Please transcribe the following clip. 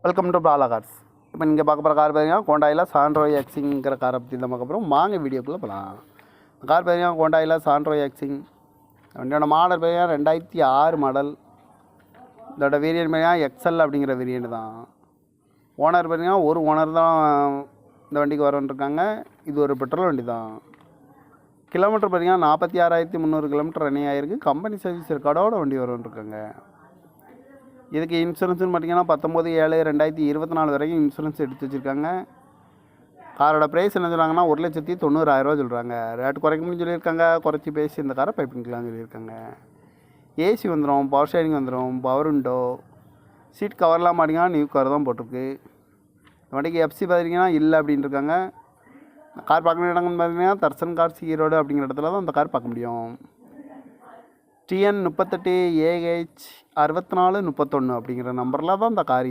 Welcome to Bala cars. இப்போ நீங்கள் பார்க்க போகிற கார் பார்த்தீங்கன்னா ஹோண்டாயில் சாண்ட்ரோ எக்ஸிங்கிற காரை பற்றி தான் பார்க்க போகிறோம். வாங்க வீடியோக்குள்ளே போகலாம். கார் பார்த்தீங்கன்னா ஹோண்டாயில் சாண்ட்ரோ எக்ஸிங் வண்டியோட மாடல் பார்த்தீங்கன்னா 2006 மாடல். இதோட வேரியன்ட் பார்த்தீங்கன்னா எக்ஸ்எல் அப்படிங்கிற வேரியன்ட் தான். ஓனர் பார்த்தீங்கன்னா ஒரு ஓனர் தான் இந்த வண்டிக்கு வரன்ட்ருக்காங்க. இது ஒரு பெட்ரோல் வண்டி தான். கிலோமீட்டர் பார்த்தீங்கன்னா 46,300 கிலோமீட்டர் ரன்னிங் ஆகிருக்கு. கம்பெனி சர்வீஸ் ரெக்கார்டோட வண்டி வரன்ட்ருக்காங்க. இதுக்கு இன்சூரன்ஸ்னு பார்த்தீங்கன்னா 19/7/2024 வரைக்கும் இன்சூரன்ஸ் எடுத்து வச்சுருக்காங்க. காரோட ப்ரைஸ் என்ன சொல்கிறாங்கன்னா 1,90,000 சொல்கிறாங்க. ரேட் குறைக்கணும்னு சொல்லியிருக்காங்க. குறைச்சி பேசி இந்த காரை பை பண்ணிக்கலாம்னு சொல்லியிருக்காங்க. ஏசி வந்துடும், பவர் ஷேரிங் வந்துடும், பவர் விண்டோ, சீட் கவர்லாம் பார்த்தீங்கன்னா நியூ கவர் தான் போட்டிருக்கு. வண்டிக்கு எஃப்சி பார்த்தீங்கன்னா இல்லை அப்படின்னு இருக்காங்க. கார் பார்க்க இடங்கன்னு பார்த்தீங்கன்னா தர்சன் கார்ஸ் ஈரோடு அப்படிங்கிற இடத்துல தான் அந்த கார் பார்க்க முடியும். TN 38 AH 6431 அப்படிங்கிற நம்பரில் தான் இந்த கார்